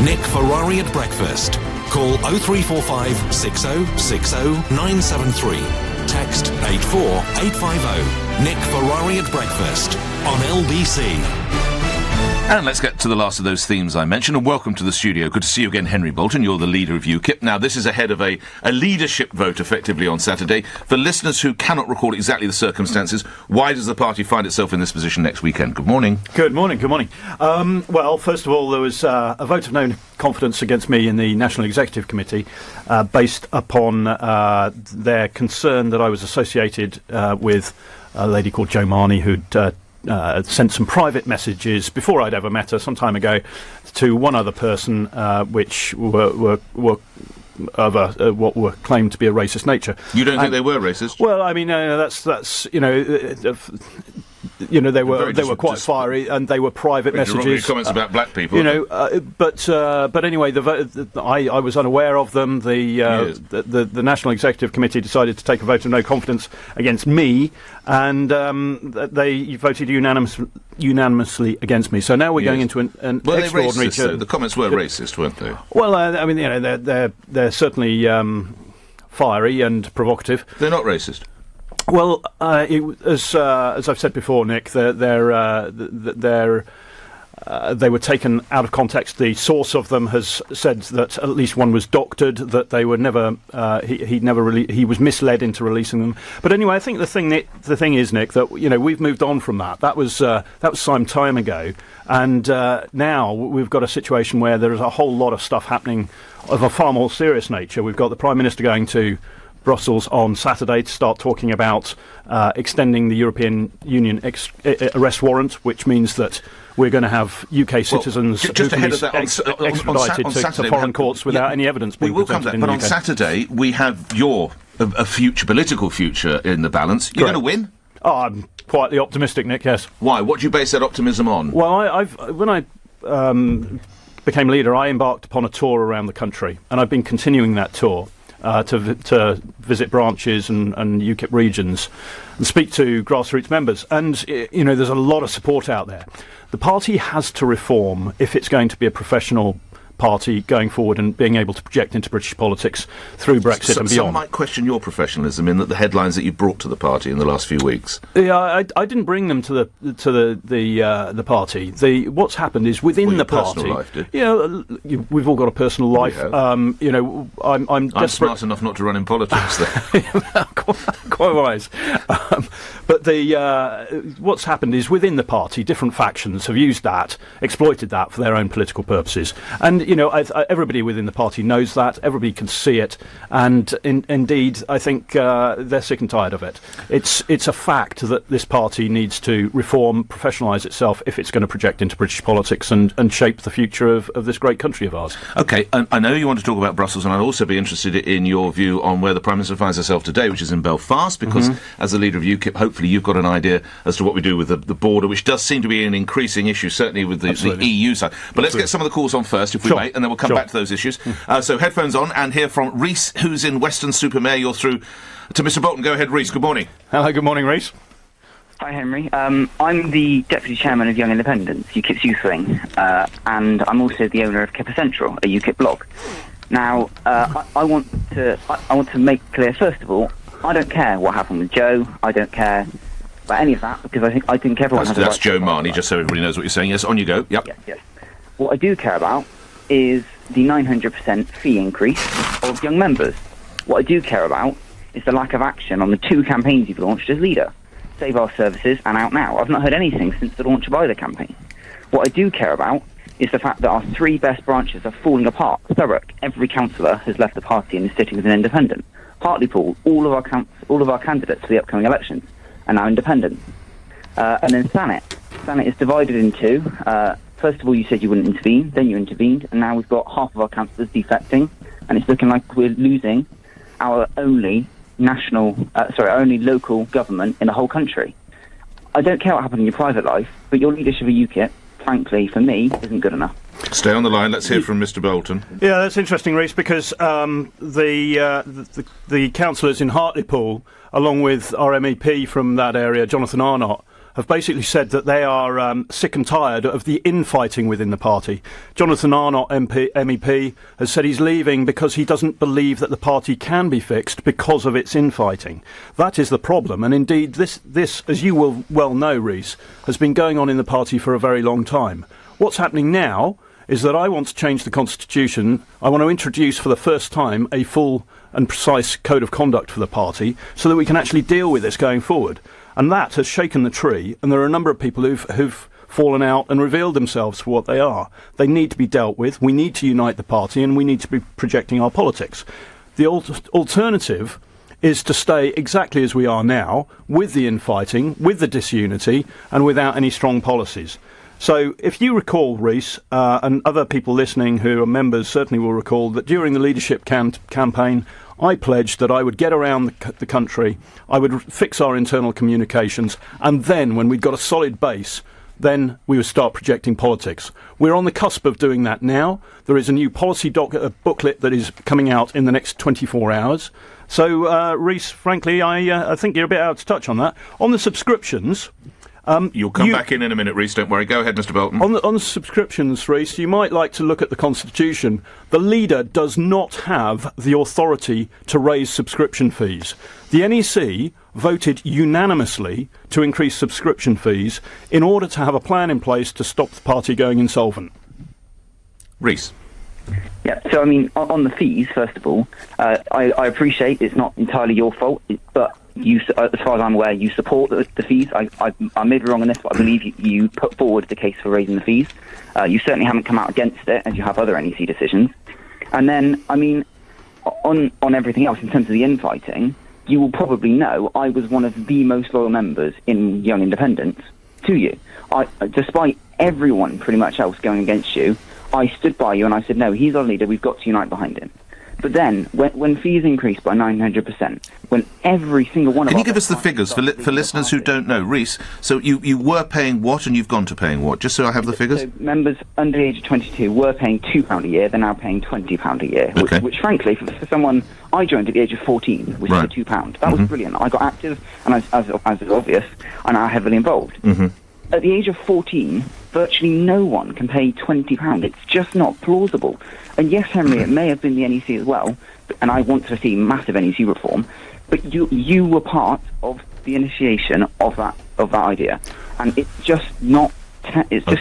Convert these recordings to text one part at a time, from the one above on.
Nick Ferrari at breakfast. Call 0345 60 60 973. Text 84850. Nick Ferrari at breakfast on LBC. And let's get to the last of those themes I mentioned, and welcome to the studio. Good to see you again, Henry Bolton. You're the leader of UKIP. Now, this is ahead of a leadership vote, effectively, on Saturday. For listeners who cannot recall exactly the circumstances, why does the party find itself in this position next weekend? Good morning. Good morning. Well, first of all, there was a vote of no confidence against me in the National Executive Committee based upon their concern that I was associated with a lady called Jo Marnie who'd sent some private messages before I'd ever met her some time ago to one other person, which were of what were claimed to be a racist nature. You don't think they were racist? Well, I mean, that's they were quite fiery, and they were private messages. Comments about black people, but anyway, I was unaware of them. The National Executive Committee decided to take a vote of no confidence against me, and they voted unanimously against me. So now we're going into an extraordinary. Racist, the comments were racist, weren't they? Well, I mean, they're certainly fiery and provocative. They're not racist. Well, as I've said before, Nick, they were taken out of context. The source of them has said that at least one was doctored, that they were never he was misled into releasing them. But anyway, I think the thing is, Nick, that we've moved on from that. That was some time ago, and now we've got a situation where there is a whole lot of stuff happening of a far more serious nature. We've got the Prime Minister going to Brussels on Saturday to start talking about extending the European Union arrest warrant, which means that we're going to have UK citizens who can be extradited to foreign courts without any evidence being presented in the UK. But on Saturday, we have a political future in the balance. You're going to win? Oh, I'm quietly optimistic, Nick, yes. Why? What do you base that optimism on? Well, when I became leader, I embarked upon a tour around the country, and I've been continuing that tour. To visit branches and UKIP regions and speak to grassroots members. And, there's a lot of support out there. The party has to reform if it's going to be a professional party going forward and being able to project into British politics through Brexit and beyond. Some might question your professionalism in that the headlines that you brought to the party in the last few weeks. Yeah, I didn't bring them to the party. What's happened is within the party. Personal life, did? We've all got a personal life. I'm desperate. Smart enough not to run in politics. Quite wise. But what's happened is within the party, different factions have used that, exploited that for their own political purposes, and everybody within the party knows that. Everybody can see it, and indeed, I think they're sick and tired of it. It's a fact that this party needs to reform, professionalise itself if it's going to project into British politics and shape the future of this great country of ours. OK, I know you want to talk about Brussels, and I'd also be interested in your view on where the Prime Minister finds herself today, which is in Belfast, because as the leader of UKIP, hopefully you've got an idea as to what we do with the border, which does seem to be an increasing issue, certainly with the EU side. But let's get some of the calls on first, if we may, and then we'll come back to those issues. So headphones on, and hear from Rhys, who's in Weston-super-Mare. You're through to Mr Bolton. Go ahead, Rhys. Good morning. Hello, good morning, Rhys. Hi, Henry. I'm the Deputy Chairman of Young Independents, UKIP's youth wing, and I'm also the owner of Kipper Central, a UKIP blog. Now, I want to make clear, first of all, I don't care what happened with Jo. I don't care about any of that, because I think everyone has a right. That's Jo Marnie, just so everybody knows what you're saying. Yes, on you go. Yep. Yes. What I do care about is the 900% fee increase of young members. What I do care about is the lack of action on the two campaigns you've launched as leader, Save Our Services and Out Now. I've not heard anything since the launch of either campaign. What I do care about is the fact that our three best branches are falling apart. Thurrock, every councillor has left the party and is sitting as an independent. Hartlepool, all of our candidates for the upcoming elections are now independent. And then Thanet is divided into, first of all you said you wouldn't intervene, then you intervened, and now we've got half of our councillors defecting, and it's looking like we're losing our only only local government in the whole country. I don't care what happened in your private life, but your leadership of UKIP, frankly, for me, isn't good enough. Stay on the line. Let's hear from Mr Bolton. Yeah, that's interesting, Rhys, because the councillors in Hartlepool, along with our MEP from that area, Jonathan Arnott, have basically said that they are sick and tired of the infighting within the party. Jonathan Arnott, MEP, has said he's leaving because he doesn't believe that the party can be fixed because of its infighting. That is the problem, and indeed this, as you will well know, Rhys, has been going on in the party for a very long time. What's happening now is that I want to change the constitution. I want to introduce for the first time a full and precise code of conduct for the party so that we can actually deal with this going forward. And that has shaken the tree, and there are a number of people who've fallen out and revealed themselves for what they are. They need to be dealt with. We need to unite the party, and we need to be projecting our politics. The alternative is to stay exactly as we are now, with the infighting, with the disunity, and without any strong policies. So if you recall, Rhys, and other people listening who are members certainly will recall, that during the leadership campaign, I pledged that I would get around the country, I would fix our internal communications, and then, when we'd got a solid base, then we would start projecting politics. We're on the cusp of doing that now. There is a new policy booklet that is coming out in the next 24 hours. So, Rhys, frankly, I think you're a bit out of touch on that. On the subscriptions... You'll come back in a minute, Rhys, don't worry. Go ahead, Mr Bolton. On the subscriptions, Rhys, you might like to look at the Constitution. The leader does not have the authority to raise subscription fees. The NEC voted unanimously to increase subscription fees in order to have a plan in place to stop the party going insolvent. Rhys. Yeah, so I mean, on the fees, first of all, I appreciate it's not entirely your fault, but you, as far as I'm aware, you support the fees. I may be wrong on this, but I believe you put forward the case for raising the fees. You certainly haven't come out against it, as you have other NEC decisions. And then, I mean, on everything else, in terms of the infighting, you will probably know I was one of the most loyal members in Young Independents to you. Despite everyone pretty much else going against you, I stood by you and I said, no, he's our leader, we've got to unite behind him. But then, when fees increased by 900%, when every single one of Can you give us the figures for listeners who don't know? Rhys, so you were paying what and you've gone to paying what? Just so I have the figures. So members under the age of 22 were paying £2 a year, they're now paying £20 a year, which frankly, for someone, I joined at the age of 14, which is £2. That was brilliant. I got active, and as is obvious, I'm now heavily involved. At the age of 14, virtually no one can pay £20. It's just not plausible. And yes, Henry, it may have been the NEC as well, and I want to see massive NEC reform, but you were part of the initiation of that idea, and it's just not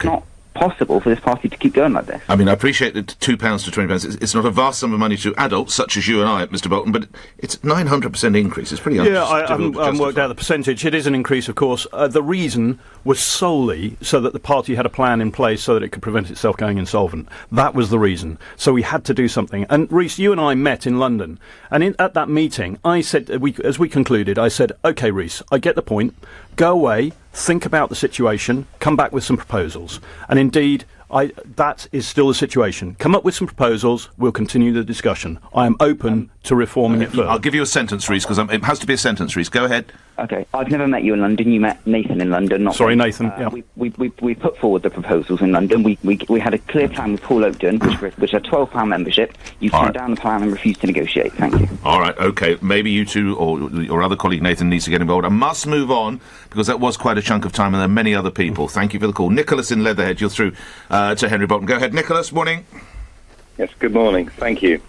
not possible for this party to keep going like this. I mean, I appreciate that £2 to £20. It's not a vast sum of money to adults such as you and I, Mr Bolton, but it's 900% increase. It's pretty I haven't worked out the percentage. It is an increase, of course. The reason was solely so that the party had a plan in place so that it could prevent itself going insolvent. That was the reason. So we had to do something. And Rhys, you and I met in London, and at that meeting, I said, as we concluded, I said, OK, Rhys, I get the point. Go away, think about the situation, come back with some proposals. And indeed, that is still the situation. Come up with some proposals, we'll continue the discussion. I am open to reforming it further. I'll give you a sentence, Rhys, because it has to be a sentence, Rhys. Go ahead. OK, I've never met you in London. You met Nathan in London. Sorry, Nathan. Yeah. We put forward the proposals in London. We had a clear plan with Paul Oakden, which had £12 membership. You turned down the plan and refused to negotiate. Thank you. All right, OK. Maybe you two or your other colleague Nathan needs to get involved. I must move on because that was quite a chunk of time and there are many other people. Thank you for the call. Nicholas in Leatherhead, you're through to Henry Bolton. Go ahead, Nicholas. Morning. Yes, good morning. Thank you.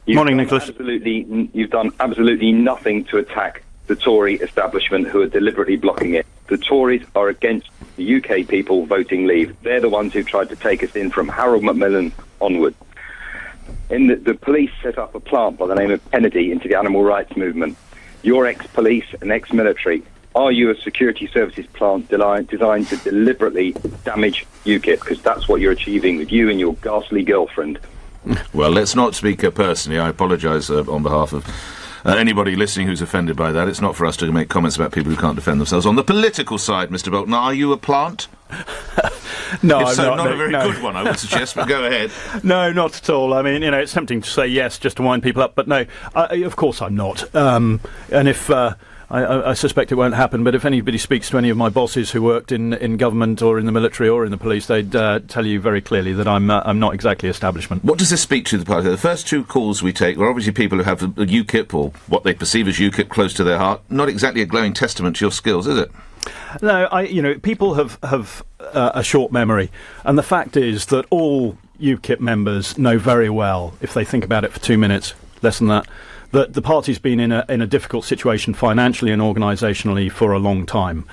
Morning, Nicholas. You've done absolutely nothing to attack the Tory establishment who are deliberately blocking it. The Tories are against the UK people voting Leave. They're the ones who tried to take us in from Harold Macmillan onward. The police set up a plant by the name of Kennedy into the animal rights movement. You're ex-police and ex-military. Are you a security services plant designed to deliberately damage UKIP? Because that's what you're achieving with you and your ghastly girlfriend. Well, let's not speak personally. I apologise on behalf of anybody listening who's offended by that. It's not for us to make comments about people who can't defend themselves. On the political side, Mr Bolton, are you a plant? No, if I'm so, not. Not a very good one, I would suggest, but go ahead. No, not at all. I mean, it's tempting to say yes just to wind people up, but no, of course I'm not. And if... I suspect it won't happen, but if anybody speaks to any of my bosses who worked in government or in the military or in the police, they'd tell you very clearly that I'm not exactly establishment. What does this speak to the party? The first two calls we take were obviously people who have a UKIP or what they perceive as UKIP close to their heart. Not exactly a glowing testament to your skills, is it? No, people have a short memory, and the fact is that all UKIP members know very well, if they think about it for 2 minutes, less than that the party's been in a difficult situation financially and organisationally for a long time.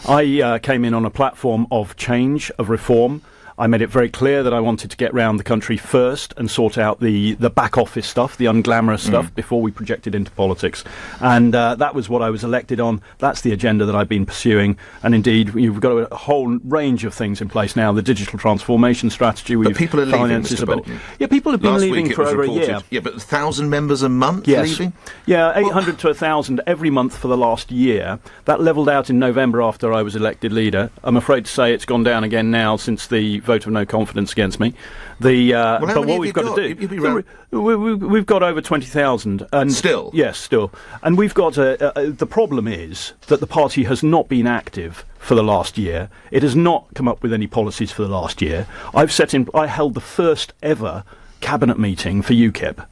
I came in on a platform of change, of reform. I made it very clear that I wanted to get round the country first and sort out the back office stuff, the unglamorous stuff, before we projected into politics. And that was what I was elected on. That's the agenda that I've been pursuing. And indeed, we've got a whole range of things in place now. The digital transformation strategy. But people are leaving, Mr. Bolton. Yeah, people have been leaving for over a year. Yeah, but 1,000 members a month leaving? Yeah, 800 to 1,000 every month for the last year. That levelled out in November after I was elected leader. I'm afraid to say it's gone down again now since the vote of no confidence against me. But what we've got to do, we've got over 20,000, and still, yes, still, and we've got the problem is that the party has not been active for the last year. It has not come up with any policies for the last year. I held the first ever cabinet meeting for UKIP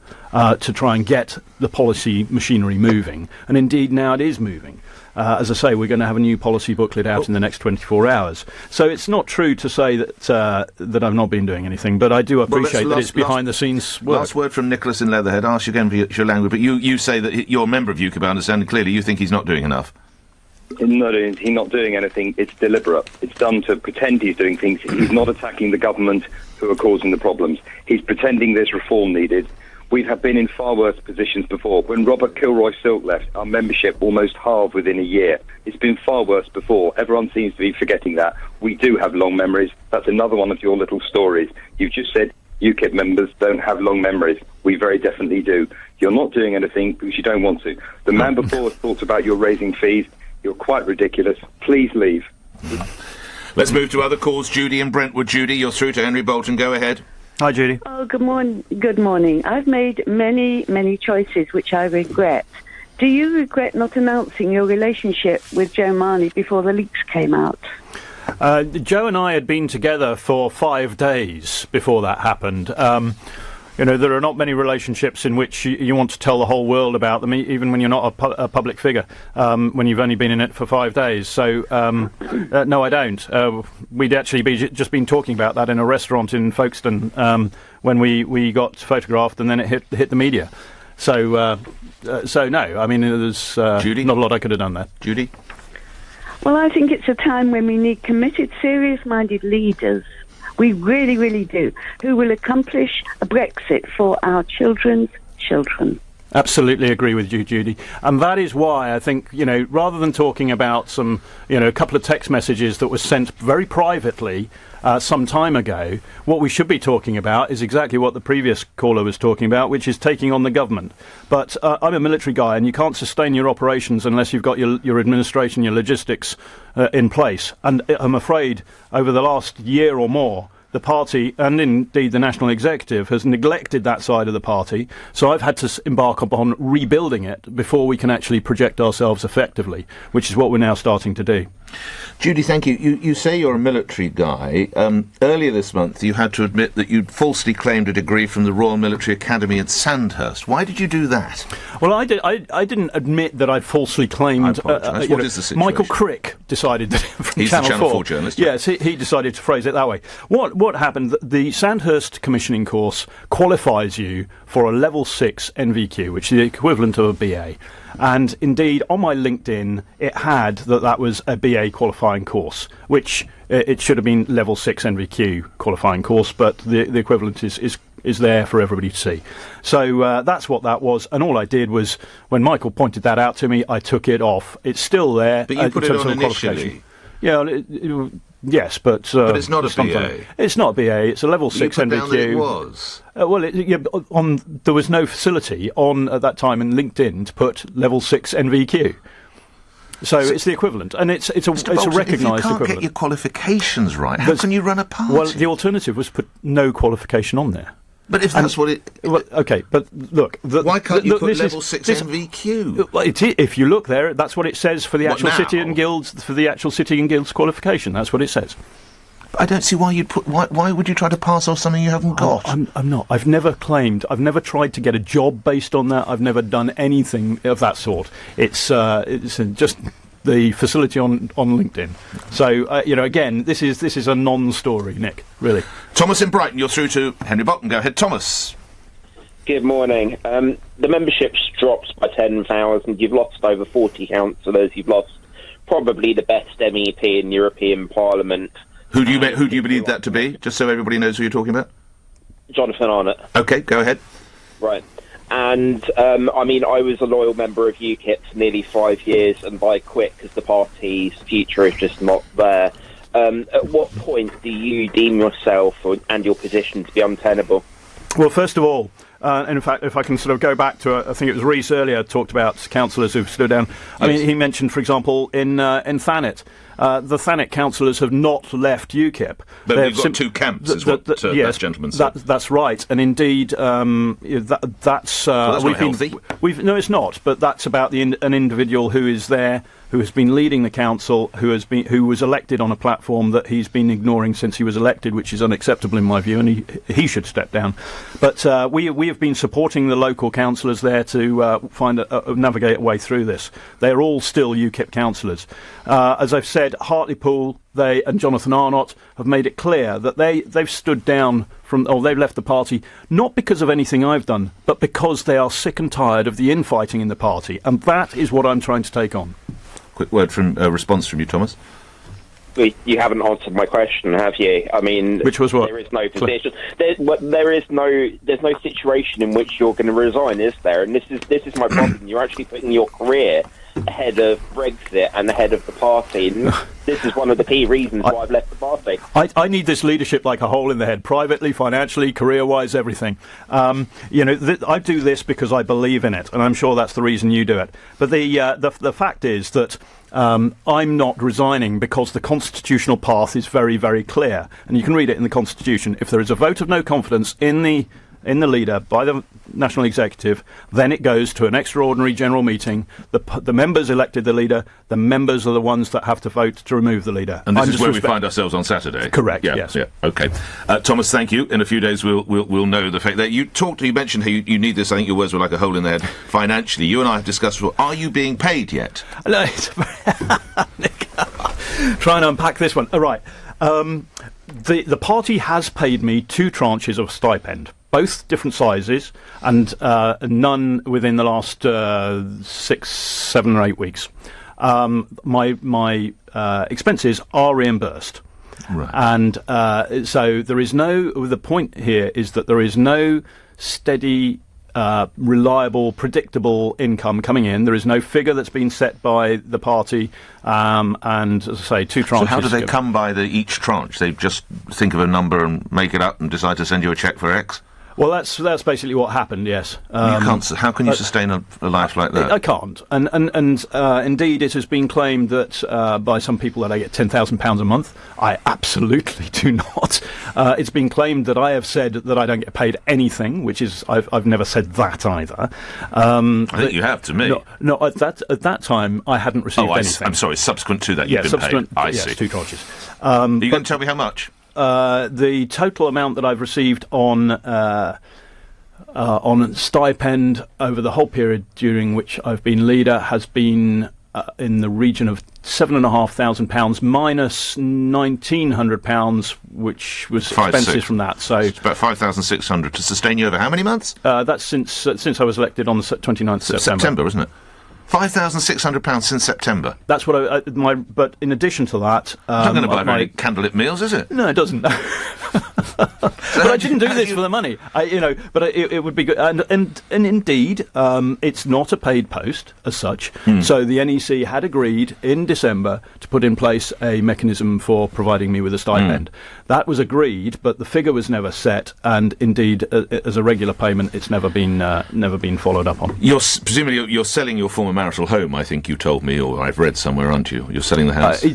to try and get the policy machinery moving, and indeed now it is moving. As I say, we're going to have a new policy booklet out in the next 24 hours. So it's not true to say that I've not been doing anything, but I do appreciate that it's behind-the-scenes work. Last word from Nicholas in Leatherhead. I'll ask you again for your language, but you say that you're a member of UKIP, I understand, and clearly you think he's not doing enough. No, he's not doing anything. It's deliberate. It's done to pretend he's doing things. He's not attacking the government who are causing the problems. He's pretending there's reform needed. We have been in far worse positions before. When Robert Kilroy-Silk left, our membership almost halved within a year. It's been far worse before. Everyone seems to be forgetting that. We do have long memories. That's another one of your little stories. You've just said UKIP members don't have long memories. We very definitely do. You're not doing anything because you don't want to. The man before us talked about you're raising fees. You're quite ridiculous. Please leave. Let's move to other calls. Judy in Brentwood. Judy, you're through to Henry Bolton. Go ahead. Hi, Judy. Oh, good morning. Good morning. I've made many choices which I regret. Do you regret not announcing your relationship with Joe Marley before the leaks came out? Joe and I had been together for 5 days before that happened. There are not many relationships in which you want to tell the whole world about them, even when you're not a public figure, when you've only been in it for 5 days. So, no, I don't. We'd actually just been talking about that in a restaurant in Folkestone when we got photographed, and then it hit the media. So no, I mean, there's not a lot I could have done there. Judy? Well, I think it's a time when we need committed, serious-minded leaders. We really, really do, who will accomplish a Brexit for our children's children. Absolutely agree with you, Judy. And that is why I think, rather than talking about some, a couple of text messages that were sent very privately some time ago, what we should be talking about is exactly what the previous caller was talking about, which is taking on the government. But I'm a military guy, and you can't sustain your operations unless you've got your administration, your logistics in place. And I'm afraid over the last year or more, the party, and indeed the National Executive, has neglected that side of the party. So I've had to embark upon rebuilding it before we can actually project ourselves effectively, which is what we're now starting to do. Judy, thank you. You say you're a military guy. Earlier this month, you had to admit that you'd falsely claimed a degree from the Royal Military Academy at Sandhurst. Why did you do that? Well, I didn't admit that I'd falsely claimed. What is the situation? Michael Crick decided that from He's Channel the Channel 4 journalist. Yes, he decided to phrase it that way. What happened? The Sandhurst commissioning course qualifies you for a level 6 NVQ, which is the equivalent of a BA. And indeed, on my LinkedIn, it had that was a BA qualifying course, which it should have been level 6 NVQ qualifying course, but the equivalent is there for everybody to see. So that's what that was. And all I did was, when Michael pointed that out to me, I took it off. It's still there. But you put it on initially. Yeah, yes, but it's not a BA. It's not a BA. It's a level 6 NVQ. That it was. There was no facility on at that time in LinkedIn to put level 6 NVQ. So it's the equivalent, and it's a recognised equivalent. If you can't get your qualifications right, how can you run a party? Well, the alternative was put no qualification on there. But if that's what it... Well, OK, but look... Why can't you put level 6 NVQ? If you look there, that's what it says for the actual City and Guilds qualification. That's what it says. I don't see why you'd put... Why would you try to pass off something you haven't got? I'm not. I've never tried to get a job based on that. I've never done anything of that sort. It's just... the facility on LinkedIn. So, again, this is a non-story, Nick, really. Thomas in Brighton, you're through to Henry Bolton. Go ahead, Thomas. Good morning. The membership's dropped by 10,000. You've lost over 40 councillors. You've lost probably the best MEP in European Parliament. Who do you believe that to be? Just so everybody knows who you're talking about. Jonathan Arnott. Okay, go ahead. Right. And, I was a loyal member of UKIP for nearly 5 years, and I quit because the party's future is just not there. At what point do you deem yourself and your position to be untenable? Well, first of all, in fact, if I can sort of go back to, I think it was Rees earlier talked about councillors who've stood down. Yes. I mean, he mentioned, for example, in Thanet, the Thanet councillors have not left UKIP. But we've got two camps, is what that gentleman said. That's right, and indeed, that's not healthy. No, it's not. But that's about an individual who is there, who has been leading the council, who was elected on a platform that he's been ignoring since he was elected, which is unacceptable in my view, and he should step down. But we have been supporting the local councillors there to navigate a way through this. They're all still UKIP councillors. As I've said, Hartlepool, and Jonathan Arnott have made it clear that they've stood down they've left the party, not because of anything I've done, but because they are sick and tired of the infighting in the party, and that is what I'm trying to take on. Quick word from response from you, Thomas. You haven't answered my question, have you? I mean, which was what? There is no position. There's no situation in which you're going to resign, is there? And this is my problem. You're actually putting your career ahead of Brexit and ahead of the party. And this is one of the key reasons why I've left the party. I need this leadership like a hole in the head, privately, financially, career-wise, everything. I do this because I believe in it, and I'm sure that's the reason you do it. But the fact is that I'm not resigning because the constitutional path is very, very clear, and you can read it in the Constitution. If there is a vote of no confidence in the leader by the National Executive, then it goes to an extraordinary general meeting. The members elected the leader. The members are the ones that have to vote to remove the leader. And this is where we find ourselves on Saturday. Correct. Yeah, yes. Yeah. Okay. Thomas, thank you. In a few days, we'll know the fact that you mentioned how you need this. I think your words were like a hole in the head financially. You and I have discussed. Are you being paid yet? No. Try and unpack this one. All right. The party has paid me 2 tranches of stipend, both different sizes, and none within the last 6, 7 or 8 weeks. My expenses are reimbursed. Right. And so there is the point here is that there is no steady, reliable, predictable income coming in. There is no figure that's been set by the party, and as I say, 2 tranches. So how do they come by each tranche? They just think of a number and make it up and decide to send you a cheque for X? Well, that's basically what happened. Yes. How can you sustain a life like that? I can't. And indeed, it has been claimed that by some people that I get £10,000 a month. I absolutely do not. It's been claimed that I have said that I don't get paid anything, which is I've never said that either. I think you have to me. No, at that time I hadn't received anything. I'm sorry. Subsequent to that, you've been paid. I see. 2 tranches. Are you going to tell me how much? The total amount that I've received on stipend over the whole period during which I've been leader has been in the region of £7,500 minus £1,900, which was expenses from that. So it's about 5,600 to sustain you over how many months? That's since I was elected on the 29th of September. September, isn't it? £5,600 since September. That's what but in addition to that, it's not going to buy very candlelit meals, is it? No, it doesn't. But I didn't do this for the money. But it would be good. And indeed, it's not a paid post as such. So the NEC had agreed in December to put in place a mechanism for providing me with a stipend. That was agreed, but the figure was never set. And indeed, as a regular payment, it's never been followed up on. Presumably, you're selling your former marital home. I think you told me, or I've read somewhere, aren't you? You're selling the house.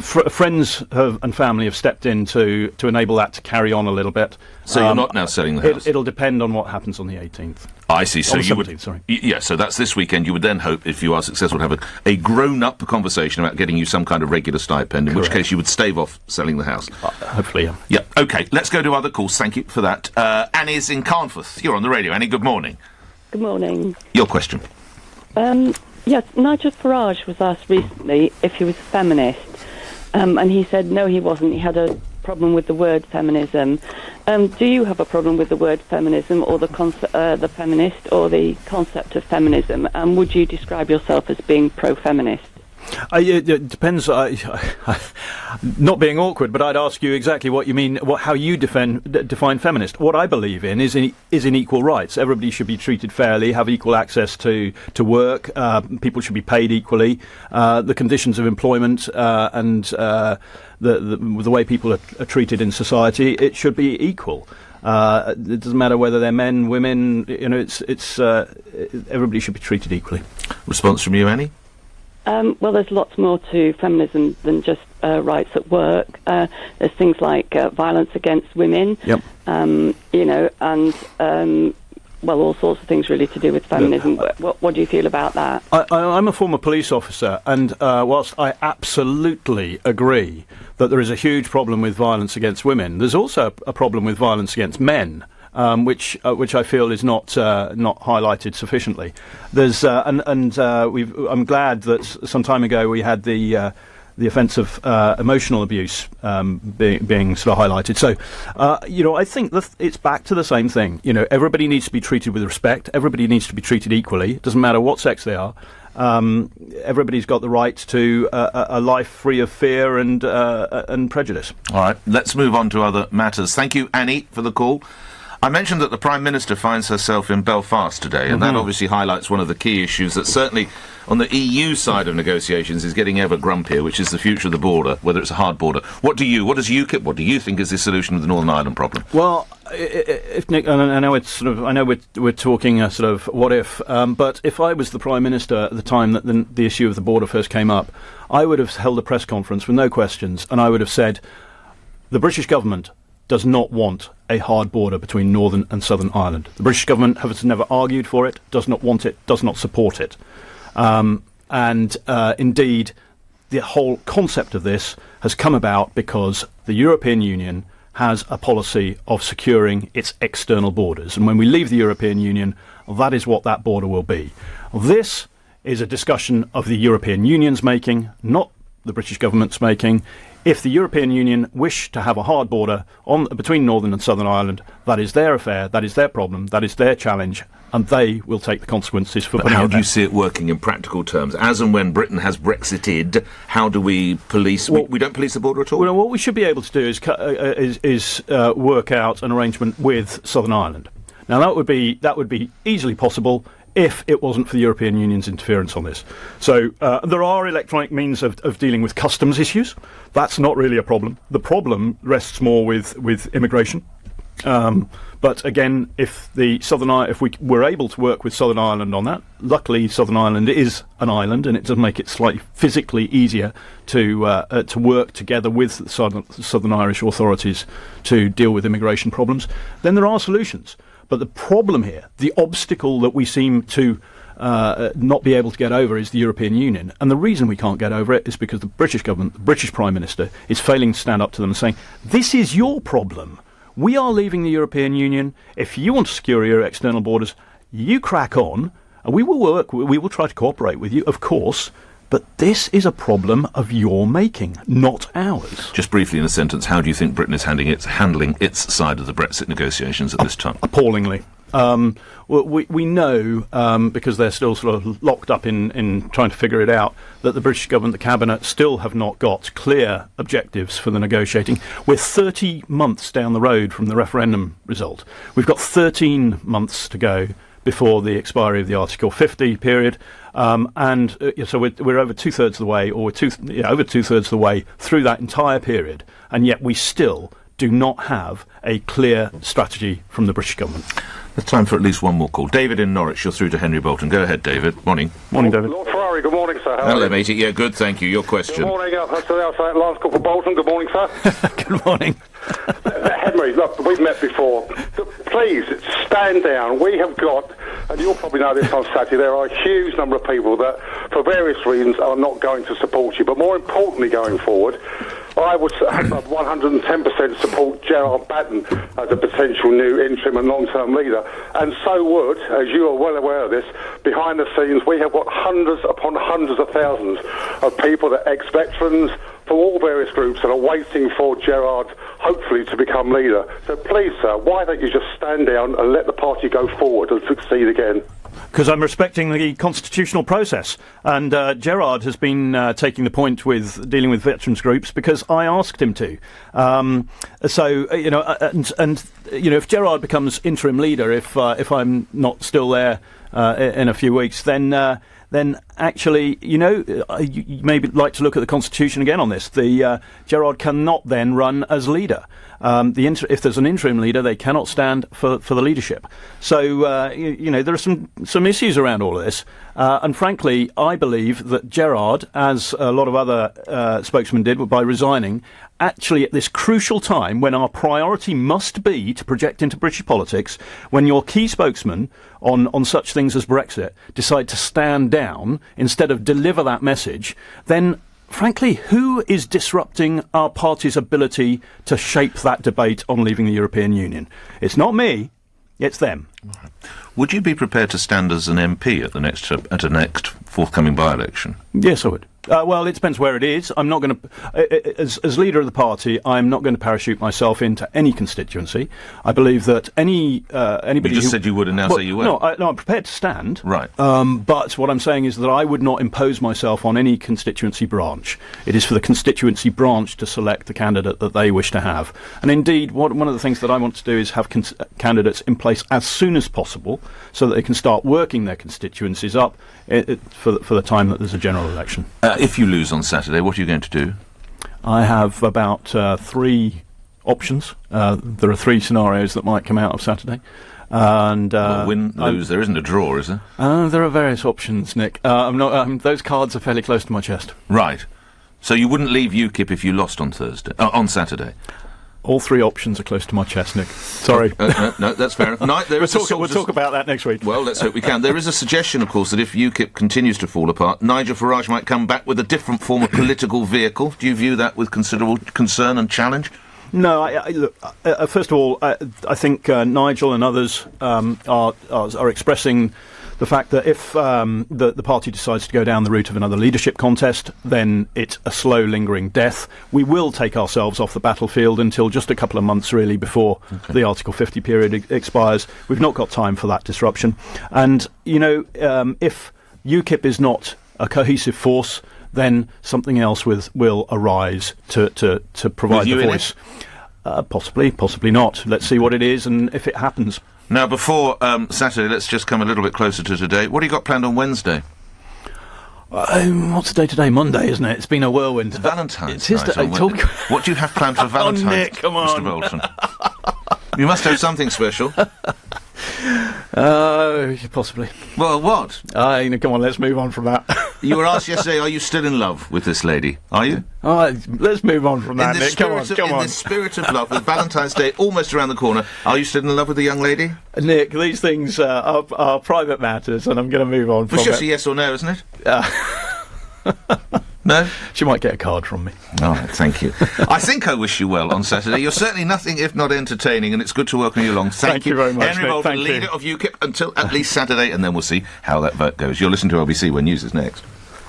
Friends and family have stepped in to enable that to carry on a little bit. So you're not now selling the house? It'll depend on what happens on the 18th. I see. So you 17th, sorry. Yeah, so that's this weekend. You would then hope, if you are successful, to have a grown-up conversation about getting you some kind of regular stipend, in which case you would stave off selling the house. Hopefully, yeah. Yeah, OK. Let's go to other calls. Thank you for that. Annie's in Carnforth. You're on the radio. Annie, good morning. Good morning. Your question. Yes, Nigel Farage was asked recently if he was a feminist, and he said no, he wasn't. He had a problem with the word feminism. Do you have a problem with the word feminism, or the feminist, or the concept of feminism? And would you describe yourself as being pro-feminist? It depends. Not being awkward, but I'd ask you exactly what you mean, how you define feminist. What I believe in is in equal rights. Everybody should be treated fairly, have equal access to work. People should be paid equally. The conditions of employment and the way people are treated in society, it should be equal. It doesn't matter whether they're men, women. It's everybody should be treated equally. Response from you, Annie? Well, there's lots more to feminism than just rights at work. There's things like violence against women, yep. And all sorts of things really to do with feminism. What do you feel about that? I'm a former police officer, and whilst I absolutely agree that there is a huge problem with violence against women, there's also a problem with violence against men. Which I feel is not highlighted sufficiently. There's I'm glad that some time ago we had the offence of emotional abuse being sort of highlighted. So I think that it's back to the same thing. Everybody needs to be treated with respect. Everybody needs to be treated equally. It doesn't matter what sex they are. Everybody's got the right to a life free of fear and prejudice. All right, let's move on to other matters. Thank you, Annie, for the call. I mentioned that the Prime Minister finds herself in Belfast today, and that obviously highlights one of the key issues that certainly on the EU side of negotiations is getting ever grumpier, which is the future of the border, whether it's a hard border. What does UKIP, what do you think is the solution to the Northern Ireland problem? Well, if Nick, I know we're talking a sort of what if, but if I was the Prime Minister at the time that the issue of the border first came up, I would have held a press conference with no questions, and I would have said, the British government does not want a hard border between Northern and Southern Ireland. The British government has never argued for it, does not want it, does not support it. Indeed, the whole concept of this has come about because the European Union has a policy of securing its external borders. And when we leave the European Union, that is what that border will be. This is a discussion of the European Union's making, not the British government's making. If the European Union wish to have a hard border between Northern and Southern Ireland, that is their affair, that is their problem, that is their challenge, and they will take the consequences for putting it there. How do you see it working in practical terms? As and when Britain has Brexited, how do we police... we don't police the border at all? Well, what we should be able to do is work out an arrangement with Southern Ireland. Now, that would be easily possible if it wasn't for the European Union's interference on this. So there are electronic means of dealing with customs issues. That's not really a problem. The problem rests more with immigration. But again, if we were able to work with Southern Ireland on that, luckily Southern Ireland is an island, and it does make it slightly physically easier to work together with the Southern Irish authorities to deal with immigration problems, then there are solutions. But the problem here, the obstacle that we seem to not be able to get over is the European Union. And the reason we can't get over it is because the British government, the British Prime Minister, is failing to stand up to them and saying, this is your problem. We are leaving the European Union. If you want to secure your external borders, you crack on, and we will work. We will try to cooperate with you, of course. But this is a problem of your making, not ours. Just briefly in a sentence, how do you think Britain is handling its side of the Brexit negotiations at this time? Appallingly. We know, because they're still sort of locked up in trying to figure it out, that the British government, the Cabinet, still have not got clear objectives for the negotiating. We're 30 months down the road from the referendum result. We've got 13 months to go before the expiry of the Article 50 period. So we're over two-thirds of the way, or over two-thirds of the way through that entire period, and yet we still do not have a clear strategy from the British government. There's time for at least one more call. David in Norwich, you're through to Henry Bolton. Go ahead, David. Morning. Morning, David. Lord Ferrari, good morning, sir. Hello, matey. Yeah, good, thank you. Your question. Good morning. Lance Corporal Bolton. Good morning, sir. Good morning. Henry, look, we've met before. Please, stand down. We have got, and you'll probably know this on Saturday, there are a huge number of people that, for various reasons, are not going to support you. But more importantly, going forward, I would 110% support Gerard Batten as a potential new interim and long-term leader. And so would, as you are well aware of this, behind the scenes we have got hundreds upon hundreds of thousands of people, that ex-veterans, from all various groups, that are waiting for Gerard, hopefully, to become leader. So please, sir, why don't you just stand down and let the party go forward and succeed again? Because I'm respecting the constitutional process. And Gerard has been taking the point with dealing with veterans groups because I asked him to. If Gerard becomes interim leader, if I'm not still there in a few weeks, then actually, you maybe like to look at the Constitution again on this. Gerard cannot then run as leader. If there's an interim leader, they cannot stand for the leadership. So, there are some issues around all of this. And frankly, I believe that Gerard, as a lot of other spokesmen did by resigning, actually at this crucial time when our priority must be to project into British politics, when your key spokesman on such things as Brexit decide to stand down instead of deliver that message, then frankly, who is disrupting our party's ability to shape that debate on leaving the European Union? It's not me, it's them. Would you be prepared to stand as an MP at the next forthcoming by-election? Yes, I would. Well, it depends where it is. I'm not going to, as leader of the party, I'm not going to parachute myself into any constituency. I believe that anybody. You just said you would, and now say you won't. No, I'm prepared to stand. Right. But what I'm saying is that I would not impose myself on any constituency branch. It is for the constituency branch to select the candidate that they wish to have. And indeed, one of the things that I want to do is have candidates in place as soon as possible, so that they can start working their constituencies up for the time that there's a general election. If you lose on Saturday, what are you going to do? I have about 3 options. There are 3 scenarios that might come out of Saturday. And win, lose. There isn't a draw, is there? There are various options, Nick. Those cards are fairly close to my chest. Right. So you wouldn't leave UKIP if you lost on Saturday? All 3 options are close to my chest, Nick. Sorry. No, that's fair enough. We'll talk about that next week. Well, let's hope we can. There is a suggestion, of course, that if UKIP continues to fall apart, Nigel Farage might come back with a different form of political vehicle. Do you view that with considerable concern and challenge? No, look, first of all, I think Nigel and others are expressing the fact that if the party decides to go down the route of another leadership contest, then it's a slow, lingering death. We will take ourselves off the battlefield until just a couple of months, really, before the Article 50 period expires. We've not got time for that disruption. And, if UKIP is not a cohesive force, then something else will arise to provide the voice. Possibly not. Let's see what it is and if it happens. Now, before Saturday, let's just come a little bit closer to today. What do you got planned on Wednesday? What's the day today? Monday, isn't it? It's been a whirlwind. It's Valentine's night. What do you have planned for Valentine's, Nick, come on. Mr. Bolton? You must have something special. Possibly. Well, what? Come on, let's move on from that. You were asked yesterday, are you still in love with this lady? Are you? Let's move on from that, Nick. Come on. In the spirit of love, with Valentine's Day almost around the corner, are you still in love with the young lady? Nick, these things are private matters, and I'm going to move on from it. It's just a yes or no, isn't it? No? She might get a card from me. All right, thank you. I think I wish you well on Saturday. You're certainly nothing if not entertaining, and it's good to welcome you along. Thank you very much, Henry Bolton, leader of UKIP, until at least Saturday, and then we'll see how that vote goes. You're listening to LBC when news is next.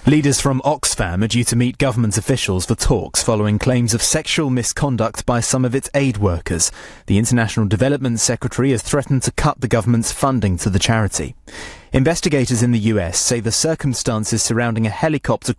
Leaders from Oxfam are due to meet government officials for talks following claims of sexual misconduct by some of its aid workers. The International Development Secretary has threatened to cut the government's funding to the charity. Investigators in the US say the circumstances surrounding a helicopter